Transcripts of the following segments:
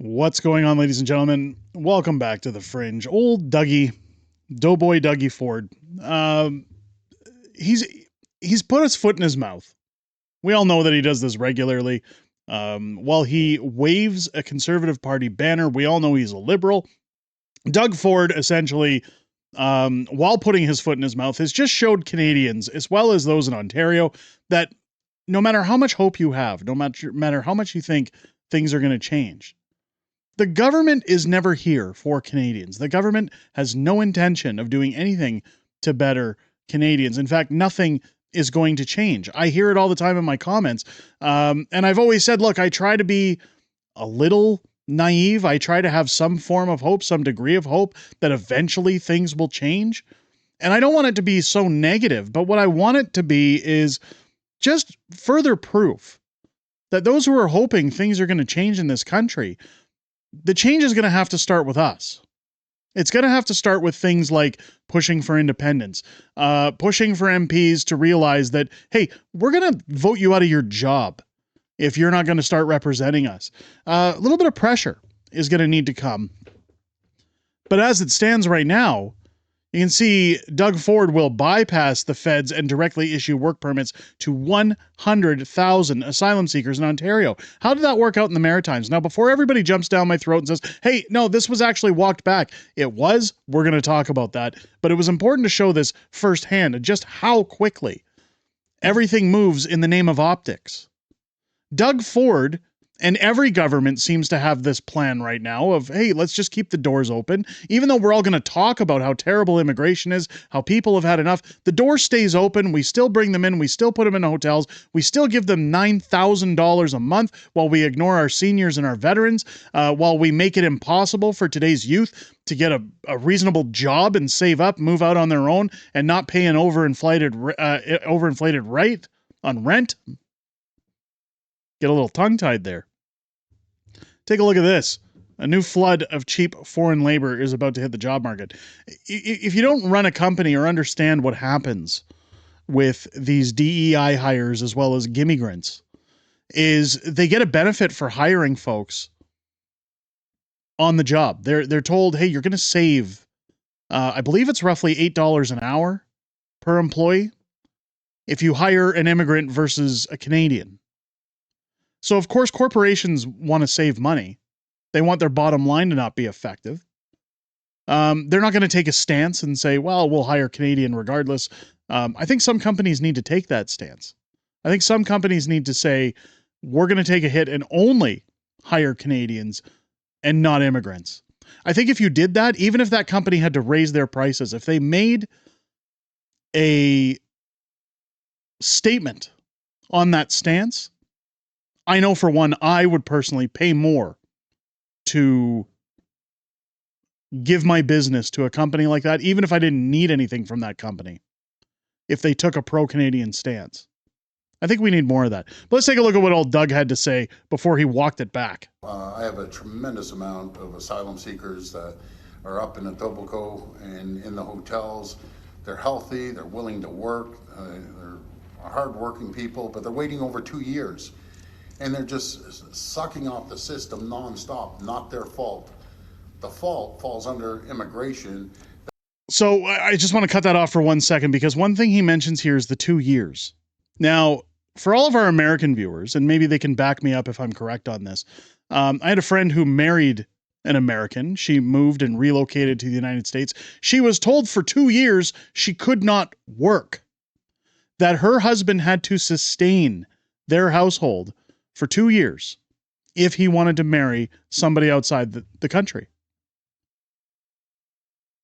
What's going on, ladies and gentlemen? Welcome back to the Fringe. Old Doughboy Dougie Ford. He's put his foot in his mouth. We all know that he does this regularly. While he waves a Conservative Party banner, we all know he's a liberal. Doug Ford, essentially, while putting his foot in his mouth, has just showed Canadians, as well as those in Ontario, that no matter how much hope you have, no matter how much you think things are going to change, the government is never here for Canadians. The government has no intention of doing anything to better Canadians. In fact, nothing is going to change. I hear it all the time in my comments. And I've always said, look, I try to be a little naive. I try to have some form of hope, some degree of hope that eventually things will change. And I don't want it to be so negative, but what I want it to be is just further proof that those who are hoping things are going to change in this country, the change is going to have to start with us. It's going to have to start with things like pushing for independence, pushing for MPs to realize that, hey, we're going to vote you out of your job if you're not going to start representing us. A little bit of pressure is going to need to come. But as it stands right now, you can see Doug Ford will bypass the feds and directly issue work permits to 100,000 asylum seekers in Ontario. How did that work out in the Maritimes? Now, before everybody jumps down my throat and says, hey, no, this was actually walked back. It was. We're going to talk about that. But it was important to show this firsthand and just how quickly everything moves in the name of optics. Doug Ford and every government seems to have this plan right now of, hey, let's just keep the doors open. Even though we're all going to talk about how terrible immigration is, how people have had enough, the door stays open. We still bring them in. We still put them in hotels. We still give them $9,000 a month while we ignore our seniors and our veterans, while we make it impossible for today's youth to get a reasonable job and save up, move out on their own, and not pay an overinflated rate on rent. Get a little tongue-tied there. Take a look at this. A new flood of cheap foreign labor is about to hit the job market. If you don't run a company or understand what happens with these DEI hires as well as gimmigrants, is they get a benefit for hiring folks on the job. They're told, hey, you're going to save, I believe it's roughly $8 an hour per employee if you hire an immigrant versus a Canadian. So, of course, corporations want to save money. They want their bottom line to not be effective. They're not going to take a stance and say, well, we'll hire Canadian regardless. I think some companies need to take that stance. I think some companies need to say, we're going to take a hit and only hire Canadians and not immigrants. I think if you did that, even if that company had to raise their prices, if they made a statement on that stance, I know for one, I would personally pay more to give my business to a company like that, even if I didn't need anything from that company, if they took a pro-Canadian stance. I think we need more of that. But let's take a look at what old Doug had to say before he walked it back. I have a tremendous amount of asylum seekers that are up in Etobicoke and in the hotels. They're healthy, they're willing to work, they're hardworking people, but they're waiting over 2 years. And they're just sucking off the system nonstop. Not their fault. The fault falls under immigration. So I just want to cut that off for 1 second, because one thing he mentions here is the 2 years. Now, for all of our American viewers, and maybe they can back me up if I'm correct on this, I had a friend who married an American. She moved and relocated to the United States. She was told for 2 years she could not work, that her husband had to sustain their household for 2 years if he wanted to marry somebody outside the country.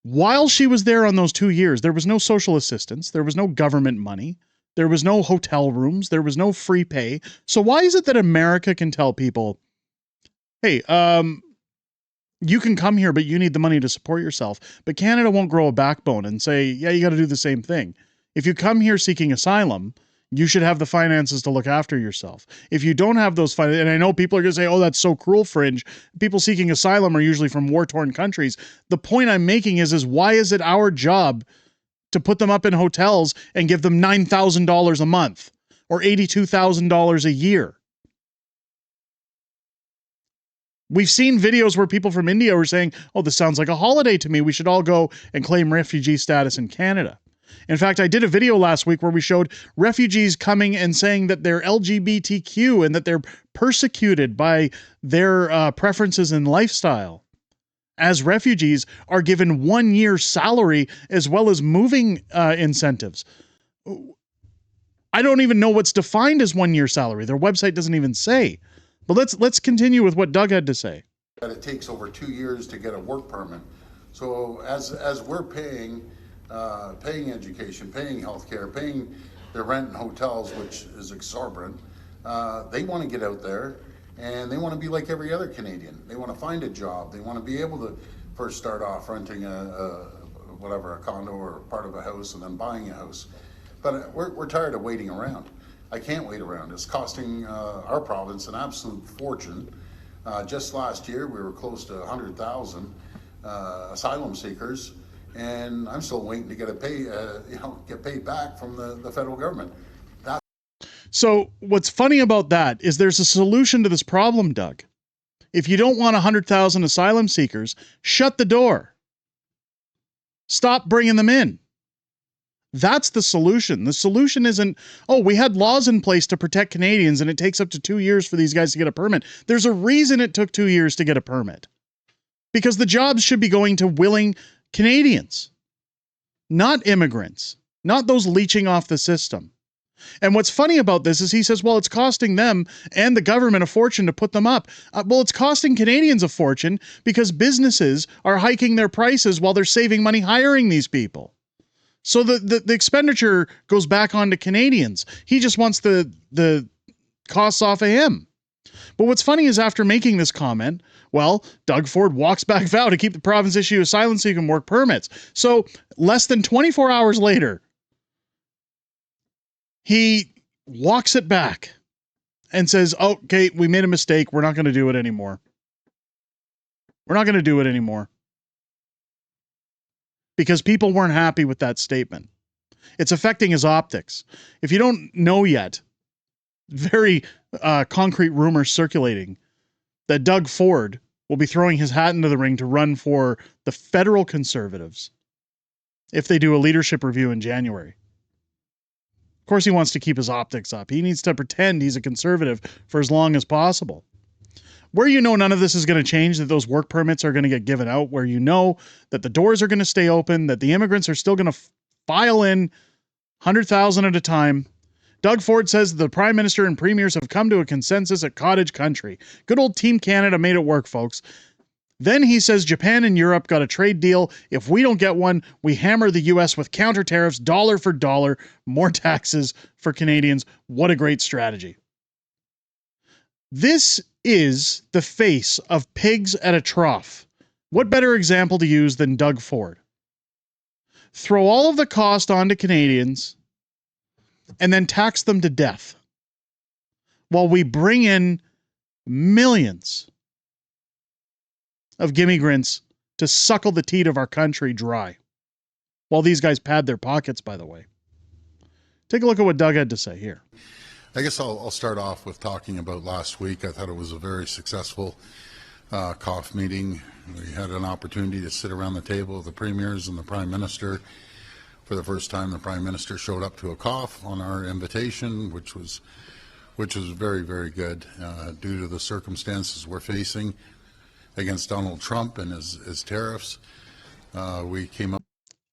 While she was there on those 2 years, there was no social assistance, there was no government money, there was no hotel rooms, there was no free pay. So why is it that America can tell people, hey, you can come here, but you need the money to support yourself, but Canada won't grow a backbone and say, yeah, you got to do the same thing. If you come here seeking asylum, you should have the finances to look after yourself. If you don't have those finances, and I know people are going to say, oh, that's so cruel, Fringe. People seeking asylum are usually from war-torn countries. The point I'm making is why is it our job to put them up in hotels and give them $9,000 a month or $82,000 a year? We've seen videos where people from India were saying, oh, this sounds like a holiday to me. We should all go and claim refugee status in Canada. In fact, I did a video last week where we showed refugees coming and saying that they're LGBTQ and that they're persecuted by their preferences and lifestyle. As refugees are given 1 year's salary as well as moving incentives. I don't even know what's defined as 1 year salary. Their website doesn't even say. But let's continue with what Doug had to say. That it takes over 2 years to get a work permit. So as we're paying education, paying healthcare, paying their rent and hotels, which is exorbitant, they want to get out there and they want to be like every other Canadian. They want to find a job. They want to be able to first start off renting a condo or part of a house and then buying a house. But we're tired of waiting around. I can't wait around. It's costing our province an absolute fortune. Just last year, we were close to 100,000 asylum seekers, and I'm still waiting to get paid back from the federal government. So what's funny about that is there's a solution to this problem, Doug. If you don't want 100,000 asylum seekers, shut the door. Stop bringing them in. That's the solution. The solution isn't, oh, we had laws in place to protect Canadians and it takes up to 2 years for these guys to get a permit. There's a reason it took 2 years to get a permit. Because the jobs should be going to willing Canadians, not immigrants, not those leeching off the system. And what's funny about this is he says, well, it's costing them and the government a fortune to put them up. Well, it's costing Canadians a fortune because businesses are hiking their prices while they're saving money hiring these people. So the expenditure goes back onto Canadians. He just wants the costs off of him. But what's funny is after making this comment, well, Doug Ford walks back vow to keep the province issue asylum seeker and work permits. So less than 24 hours later, he walks it back and says, oh, okay, we made a mistake. We're not going to do it anymore. We're not going to do it anymore. Because people weren't happy with that statement. It's affecting his optics. If you don't know yet, very concrete rumors circulating that Doug Ford will be throwing his hat into the ring to run for the federal Conservatives if they do a leadership review in January. Of course, he wants to keep his optics up. He needs to pretend he's a Conservative for as long as possible. Where you know none of this is going to change, that those work permits are going to get given out, where you know that the doors are going to stay open, that the immigrants are still going to file in 100,000 at a time. Doug Ford says the Prime Minister and Premiers have come to a consensus at Cottage Country. Good old Team Canada made it work, folks. Then he says Japan and Europe got a trade deal. If we don't get one, we hammer the US with counter tariffs, dollar for dollar, more taxes for Canadians. What a great strategy. This is the face of pigs at a trough. What better example to use than Doug Ford? Throw all of the cost onto Canadians and then tax them to death while we bring in millions of immigrants to suckle the teat of our country dry. While these guys pad their pockets, by the way. Take a look at what Doug had to say here. I guess I'll start off with talking about last week. I thought it was a very successful COF meeting. We had an opportunity to sit around the table with the premiers and the Prime Minister. For the first time, the Prime Minister showed up to a COF on our invitation, which was very, very good due to the circumstances we're facing against Donald Trump and his tariffs. We came up.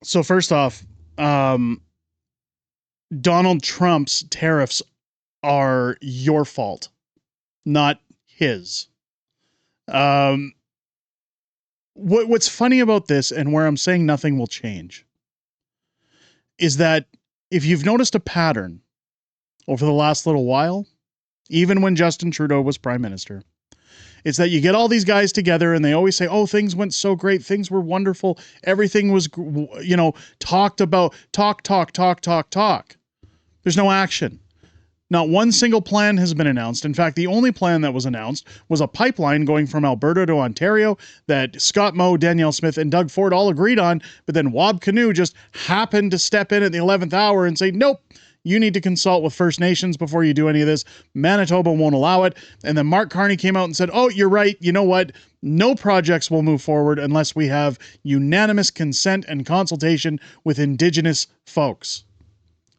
So first off, Donald Trump's tariffs are your fault, not his. What's funny about this, and where I'm saying nothing will change, is that if you've noticed a pattern over the last little while, even when Justin Trudeau was Prime Minister, it's that you get all these guys together and they always say, oh, things went so great. Things were wonderful. Everything was, talked about, talk. There's no action. Not one single plan has been announced. In fact, the only plan that was announced was a pipeline going from Alberta to Ontario that Scott Moe, Danielle Smith, and Doug Ford all agreed on, but then Wab Kinew just happened to step in at the 11th hour and say, nope, You need to consult with First Nations before you do any of this. Manitoba won't allow it. And then Mark Carney came out and said, oh, you're right. You know what? No projects will move forward unless we have unanimous consent and consultation with Indigenous folks.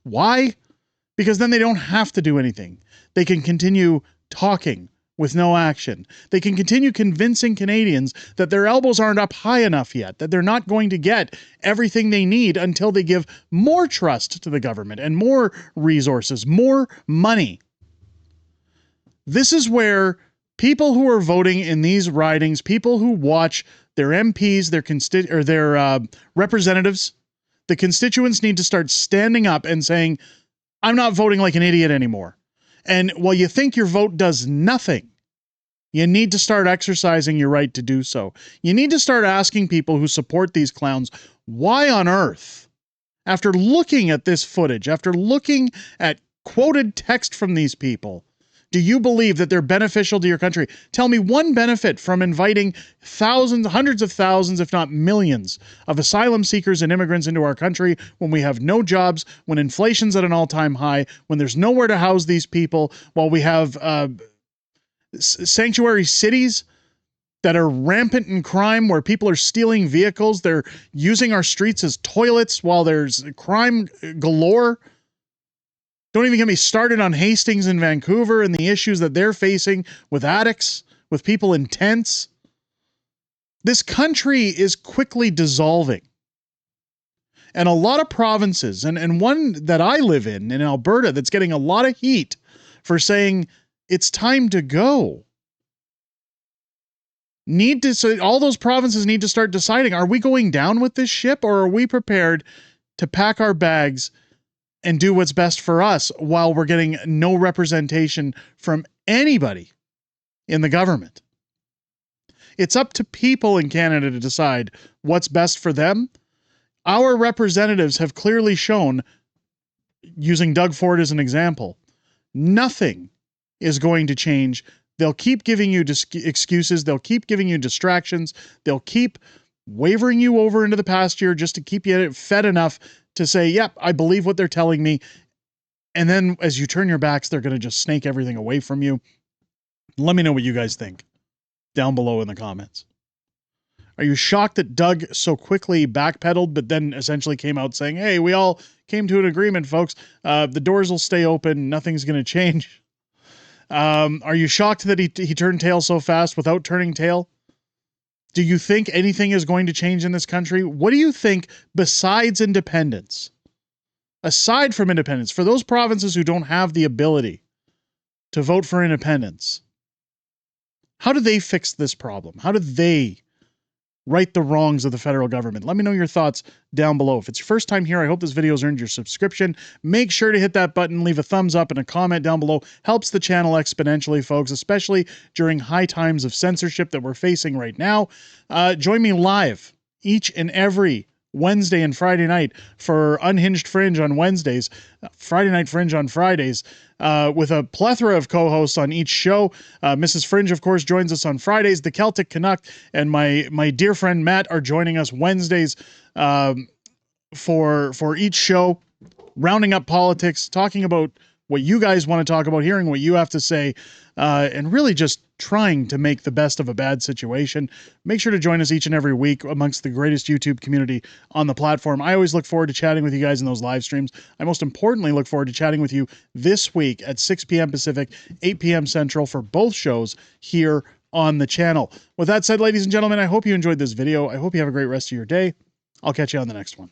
Why? Because then they don't have to do anything. They can continue talking with no action. They can continue convincing Canadians that their elbows aren't up high enough yet, that they're not going to get everything they need until they give more trust to the government and more resources, more money. This is where people who are voting in these ridings, people who watch their MPs, their representatives, the constituents need to start standing up and saying, I'm not voting like an idiot anymore. And while you think your vote does nothing, you need to start exercising your right to do so. You need to start asking people who support these clowns, why on earth, after looking at this footage, after looking at quoted text from these people, do you believe that they're beneficial to your country? Tell me one benefit from inviting thousands, hundreds of thousands, if not millions, of asylum seekers and immigrants into our country when we have no jobs, when inflation's at an all-time high, when there's nowhere to house these people, while we have sanctuary cities that are rampant in crime, where people are stealing vehicles, they're using our streets as toilets while there's crime galore. Don't even get me started on Hastings in Vancouver and the issues that they're facing with addicts, with people in tents. This country is quickly dissolving. And a lot of provinces, and one that I live in Alberta, that's getting a lot of heat for saying it's time to go. So all those provinces need to start deciding, are we going down with this ship, or are we prepared to pack our bags and do what's best for us while we're getting no representation from anybody in the government? It's up to people in Canada to decide what's best for them. Our representatives have clearly shown, using Doug Ford as an example, nothing is going to change. They'll keep giving you excuses. They'll keep giving you distractions. They'll keep wavering you over into the pasture just to keep you fed enough to say, yep, I believe what they're telling me. And then as you turn your backs, they're going to just snake everything away from you. Let me know what you guys think down below in the comments. Are you shocked that Doug so quickly backpedaled, but then essentially came out saying, hey, we all came to an agreement, folks. The doors will stay open. Nothing's going to change. Are you shocked that he turned tail so fast without turning tail? Do you think anything is going to change in this country? What do you think besides independence? Aside from independence, for those provinces who don't have the ability to vote for independence, how do they fix this problem? How do they right the wrongs of the federal government? Let me know your thoughts down below. If it's your first time here, I hope this video has earned your subscription. Make sure to hit that button, leave a thumbs up and a comment down below. Helps the channel exponentially, folks, especially during high times of censorship that we're facing right now. Join me live each and every Wednesday and Friday night for Unhinged Fringe on Wednesdays, Friday Night Fringe on Fridays, with a plethora of co-hosts on each show. Mrs. Fringe, of course, joins us on Fridays. The Celtic Canuck and my dear friend Matt are joining us Wednesdays for each show, rounding up politics, talking about what you guys want to talk about, hearing what you have to say, and really just trying to make the best of a bad situation. Make sure to join us each and every week amongst the greatest YouTube community on the platform. I always look forward to chatting with you guys in those live streams. I most importantly look forward to chatting with you this week at 6 p.m. Pacific, 8 p.m. Central for both shows here on the channel. With that said, ladies and gentlemen, I hope you enjoyed this video. I hope you have a great rest of your day. I'll catch you on the next one.